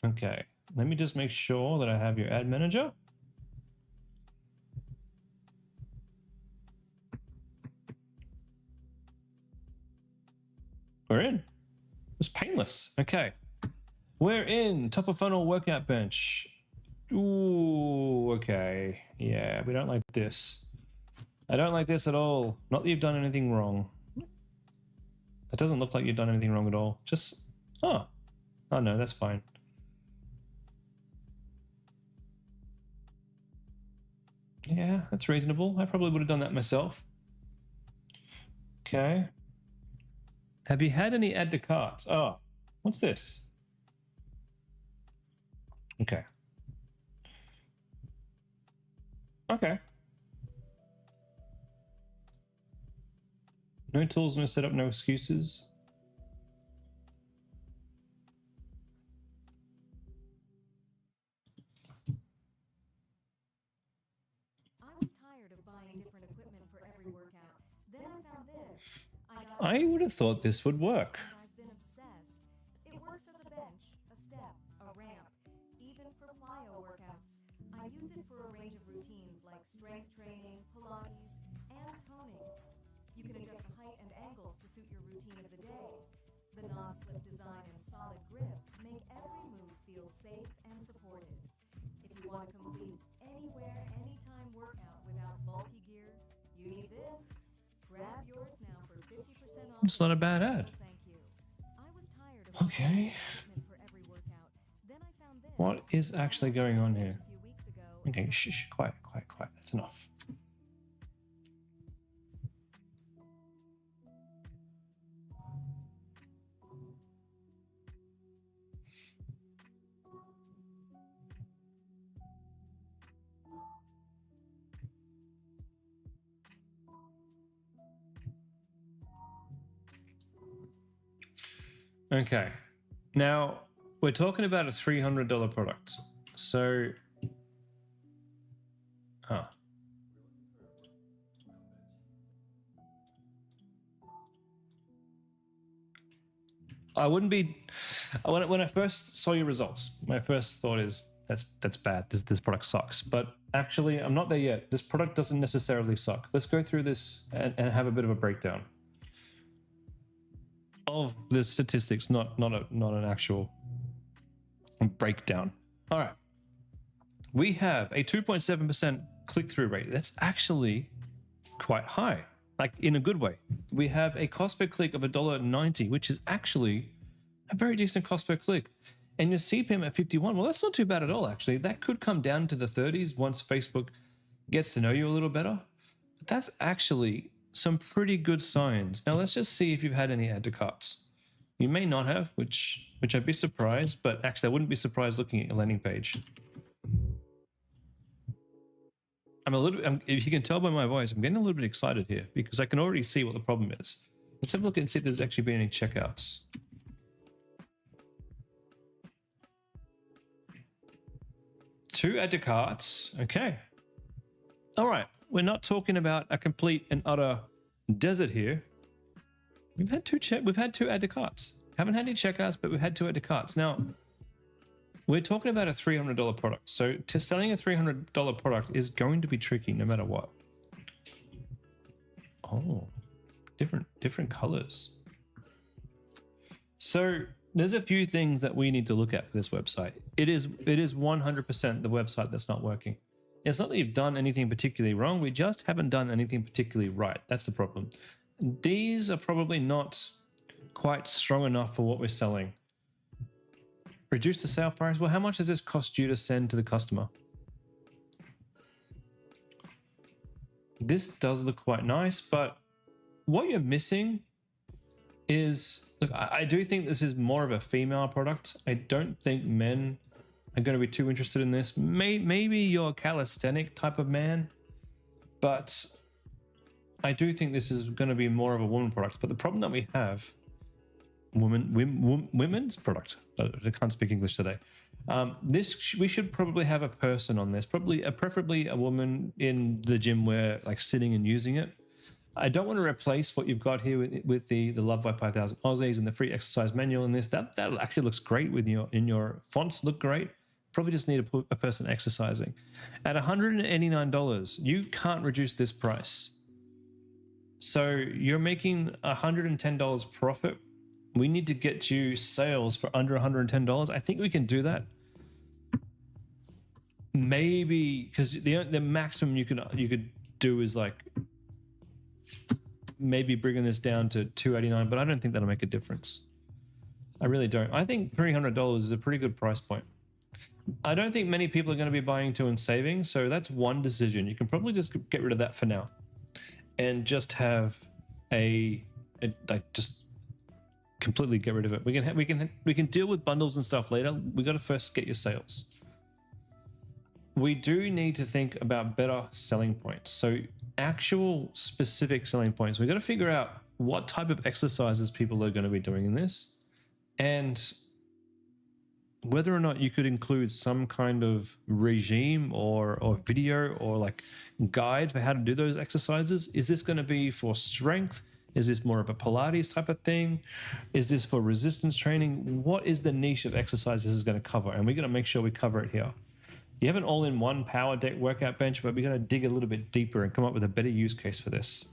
Okay, let me just make sure that I have your ad manager. We're in. It's painless. Okay. We're in. Top of funnel workout bench. Ooh, okay. Yeah, we don't like this. I don't like this at all. Not that you've done anything wrong. It doesn't look like you've done anything wrong at all. Just, oh no, that's fine. Yeah, that's reasonable. I probably would have done that myself. Okay. Have you had any add to carts? Oh, what's this? Okay. Okay. No tools, no setup, no excuses. I was tired of buying different equipment for every workout. Then I found this. I would have thought this would work. I've been obsessed. It works as a bench, a step, a ramp, even for plyo workouts. I use it for a range of routines like strength training, Pilates, and toning. You can adjust the height and angles to suit your routine of the day. The non-slip design and solid grip make every move feel safe and supported. If you want a complete anywhere, anytime workout without bulky gear, you need this. Grab yours now for 50% off. It's not a bad ad. Thank you. I was tired of Okay. equipment for every workout. Then I found this. What is actually going on here? A few weeks ago. Okay, shh, quiet. That's enough. Okay, now we're talking about a $300 product. So, I wouldn't be. When I first saw your results, my first thought is that's bad. This product sucks. But actually, I'm not there yet. This product doesn't necessarily suck. Let's go through this and have a bit of a breakdown of the statistics, not an actual breakdown. All right, we have a 2.7% click-through rate. That's actually quite high, like in a good way. We have a cost per click of $1.90, which is actually a very decent cost per click. And your CPM at 51, well, that's not too bad at all, actually. That could come down to the 30s once Facebook gets to know you a little better. But that's actually some pretty good signs. Now, let's just see if you've had any add to carts. You may not have, which I'd be surprised, but actually I wouldn't be surprised looking at your landing page. If you can tell by my voice, I'm getting a little bit excited here because I can already see what the problem is. Let's have a look and see if there's actually been any checkouts. Two add to carts. Okay. All right. We're not talking about a complete and utter desert here. We've had two add to carts. Haven't had any checkouts, but we've had two add to carts. Now, we're talking about a $300 product. So selling a $300 product is going to be tricky no matter what. Oh, different colors. So there's a few things that we need to look at for this website. It is 100% the website that's not working. It's not that you've done anything particularly wrong. We just haven't done anything particularly right. That's the problem. These are probably not quite strong enough for what we're selling. Reduce the sale price. Well, how much does this cost you to send to the customer? This does look quite nice, but what you're missing is, look, I do think this is more of a female product. I don't think men are going to be too interested in this. Maybe you're a calisthenic type of man, but I do think this is going to be more of a woman product. But the problem that we have women's product. I can't speak English today. We should probably have a person on this, preferably a woman in the gym where like sitting and using it. I don't want to replace what you've got here with the Love by 5,000 Aussies and the free exercise manual in this. That actually looks great with your fonts look great. Probably just need a person exercising. At $189, you can't reduce this price. So you're making $110 profit. We need to get you sales for under $110. I think we can do that. Maybe because the maximum you could do is like maybe bringing this down to $289, but I don't think that'll make a difference. I really don't. I think $300 is a pretty good price point. I don't think many people are going to be buying two and saving, so that's one decision. You can probably just get rid of that for now, and just have just completely get rid of it. We can deal with bundles and stuff later. We got to first get your sales. We do need to think about better selling points. So actual specific selling points. We got to figure out what type of exercises people are going to be doing in this, and whether or not you could include some kind of regime or video or like guide for how to do those exercises. Is this going to be for strength? Is this more of a Pilates type of thing? Is this for resistance training? What is the niche of exercise this is going to cover? And we're going to make sure we cover it here. You have an all-in-one power deck workout bench, but we're going to dig a little bit deeper and come up with a better use case for this.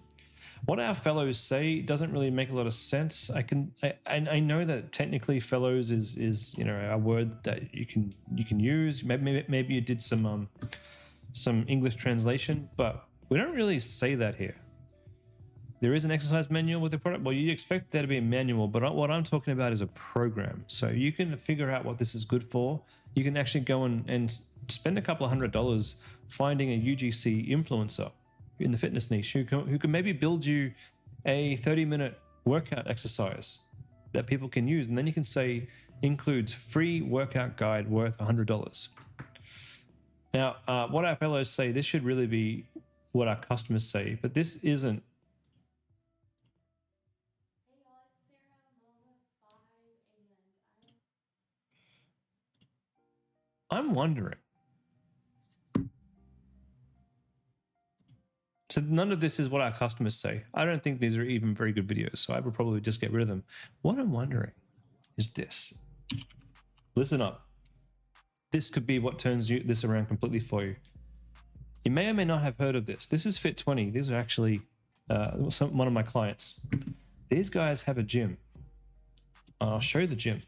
What our fellows say doesn't really make a lot of sense. I know that technically fellows is a word that you can use. Maybe you did some English translation, but we don't really say that here. There is an exercise manual with the product. Well, you expect there to be a manual, but what I'm talking about is a program. So you can figure out what this is good for. You can actually go and spend a couple of $100 finding a UGC influencer in the fitness niche who can maybe build you a 30-minute workout exercise that people can use. And then you can say includes free workout guide worth $100. Now, what our fellows say, this should really be what our customers say, but this isn't. I'm wondering. So none of this is what our customers say. I don't think these are even very good videos, so I would probably just get rid of them. What I'm wondering is this. Listen up. This could be what turns this around completely for you. You may or may not have heard of this. This is Fit20. These are actually one of my clients. These guys have a gym. I'll show you the gym.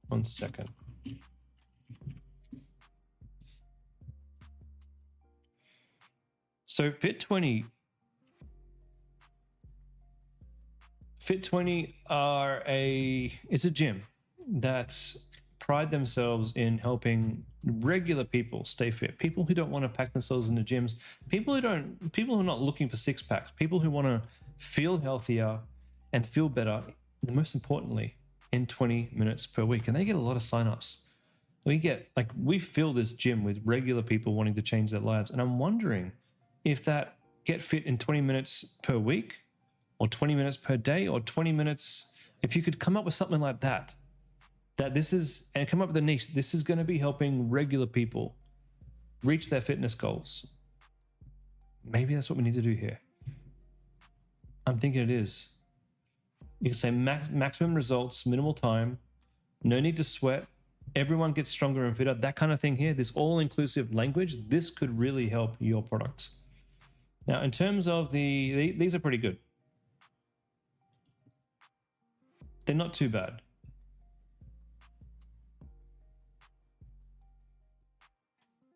One second. So Fit20 it's a gym that pride themselves in helping regular people stay fit. People who don't want to pack themselves in the gyms, people who are not looking for six packs, people who want to feel healthier and feel better, most importantly, in 20 minutes per week. And they get a lot of signups. We fill this gym with regular people wanting to change their lives. And I'm wondering if that get fit in 20 minutes per week or 20 minutes per day or 20 minutes, if you could come up with something like that this is, and come up with a niche, this is going to be helping regular people reach their fitness goals. Maybe that's what we need to do here. I'm thinking it is. You can say maximum results, minimal time, no need to sweat, everyone gets stronger and fitter, that kind of thing here. This all-inclusive language, this could really help your product. Now, in terms of these are pretty good. They're not too bad.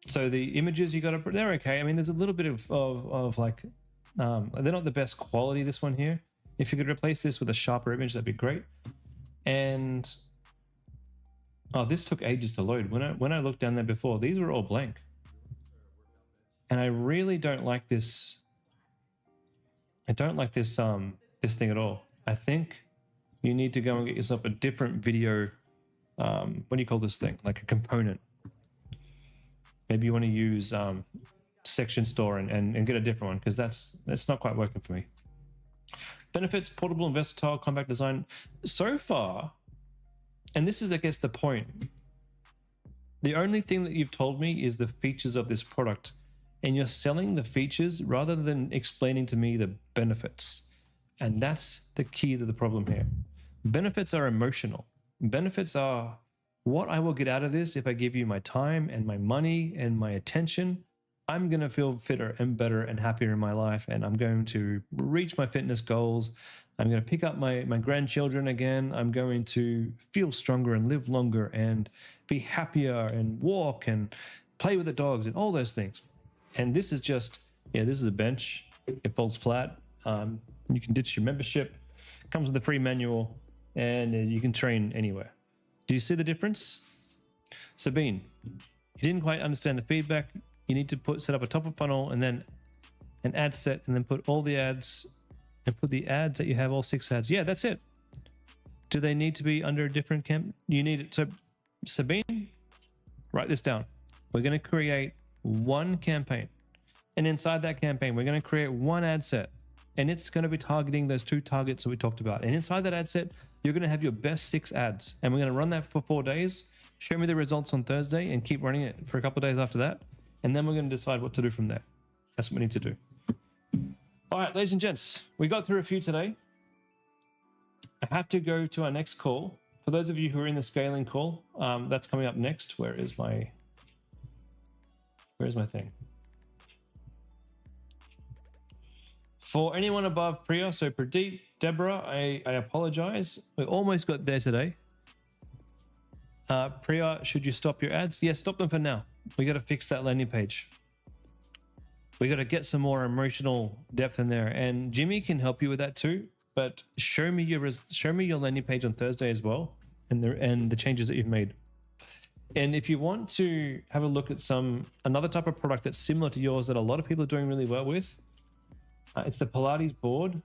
So the images you got to, they're okay. I mean, there's a little bit of like, they're not the best quality, this one here. If you could replace this with a sharper image, that'd be great. And this took ages to load. When I looked down there before, these were all blank. And I really don't like this. I don't like this this thing at all. I think you need to go and get yourself a different video. What do you call this thing? Like a component. Maybe you want to use section store and get a different one, because that's not quite working for me. Benefits: portable and versatile, compact design. So far, and this is, I guess, the point. The only thing that you've told me is the features of this product, and you're selling the features rather than explaining to me the benefits. And that's the key to the problem here. Benefits are emotional. Benefits are what I will get out of this if I give you my time and my money and my attention. I'm going to feel fitter and better and happier in my life, and I'm going to reach my fitness goals. I'm going to pick up my grandchildren again. I'm going to feel stronger and live longer and be happier and walk and play with the dogs and all those things. And this is just, yeah, this is a bench. It folds flat. You can ditch your membership. Comes with a free manual, and you can train anywhere. Do you see the difference? Sabine, you didn't quite understand the feedback. You need to set up a top of funnel and then an ad set, and then put all the ads and put the ads that you have, all 6 ads. Yeah, that's it. Do they need to be under a different camp? You need it. So Sabine, write this down. We're going to create one campaign, and inside that campaign, we're going to create one ad set, and it's going to be targeting those 2 targets that we talked about. And inside that ad set, you're going to have your best 6 ads, and we're going to run that for 4 days. Show me the results on Thursday and keep running it for a couple of days after that. And then we're going to decide what to do from there. That's what we need to do. All right, ladies and gents, we got through a few today. I have to go to our next call. For those of you who are in the scaling call, that's coming up next. Where's my thing? For anyone above Priya, so Pradeep, Deborah, I apologize. We almost got there today. Priya, should you stop your ads? Yes, stop them for now. We got to fix that landing page. We got to get some more emotional depth in there, and Jimmy can help you with that too. But show me your landing page on Thursday as well, and the changes that you've made. And if you want to have a look at another type of product that's similar to yours that a lot of people are doing really well with, it's the Pilates board.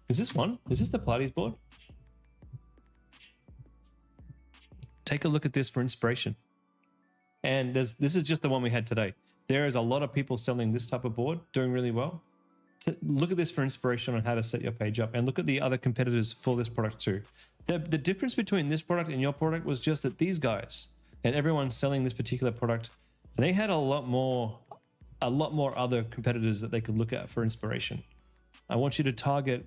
Is this one? Is this the Pilates board? Take a look at this for inspiration. And this is just the one we had today. There is a lot of people selling this type of board, doing really well. So look at this for inspiration on how to set your page up, and look at the other competitors for this product too. The difference between this product and your product was just that these guys and everyone selling this particular product, they had a lot more other competitors that they could look at for inspiration. I want you to target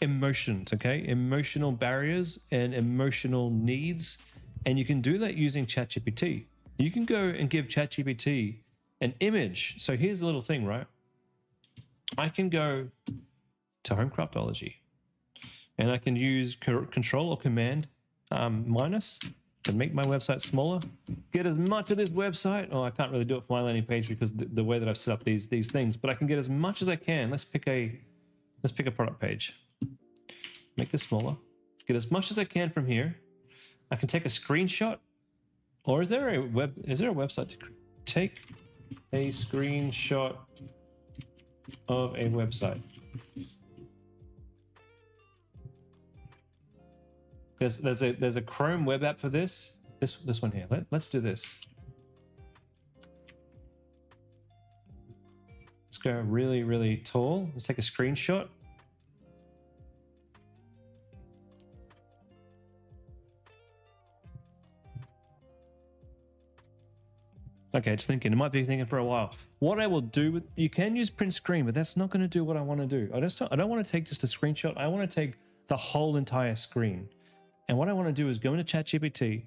emotions, okay? Emotional barriers and emotional needs. And you can do that using ChatGPT. You can go and give ChatGPT an image. So here's a little thing, right? I can go to Home Craftology, and I can use Control or Command minus to make my website smaller. Get as much of this website. Oh, I can't really do it for my landing page because the way that I've set up these things, but I can get as much as I can. Let's pick a product page. Make this smaller. Get as much as I can from here. I can take a screenshot, or is there a website to take a screenshot of a website? There's a Chrome web app for this. This one here. Let's do this. Let's go really, really tall. Let's take a screenshot. Okay, it's thinking. It might be thinking for a while. What I will do you can use print screen, but that's not going to do what I want to do. I don't want to take just a screenshot. I want to take the whole entire screen. And what I want to do is go into ChatGPT.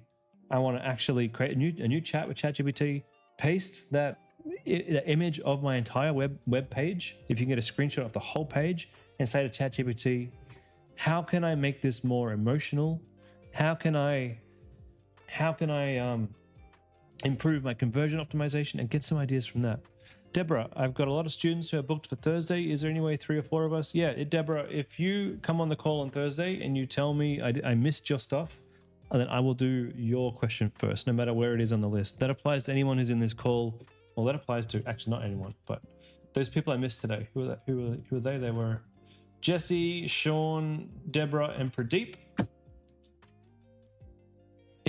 I want to actually create a new chat with ChatGPT, paste that image of my entire web page. If you can get a screenshot of the whole page, and say to ChatGPT, how can I make this more emotional? How can I improve my conversion optimization, and get some ideas from that. Deborah, I've got a lot of students who are booked for Thursday. Is there any way 3 or 4 of us? Yeah, Deborah, if you come on the call on Thursday and you tell me I missed your stuff, then I will do your question first, no matter where it is on the list. That applies to anyone who's in this call. Well, that applies to actually not anyone, but those people I missed today. Who were they? They were Jesse, Sean, Deborah, and Pradeep.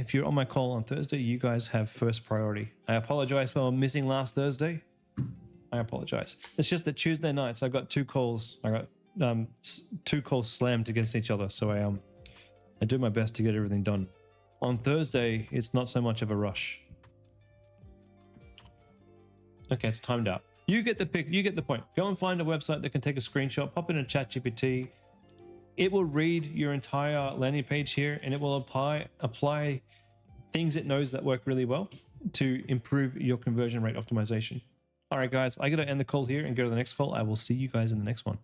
if you're on my call on Thursday, you guys have first priority. I apologize for missing last Thursday. I apologize. It's just that Tuesday nights I got two calls. I got two calls slammed against each other, so I do my best to get everything done. On Thursday, it's not so much of a rush. Okay, it's timed out. You get the pick. You get the point. Go and find a website that can take a screenshot, pop it in ChatGPT. It will read your entire landing page here, and it will apply things it knows that work really well to improve your conversion rate optimization. All right, guys, I got to end the call here and go to the next call. I will see you guys in the next one.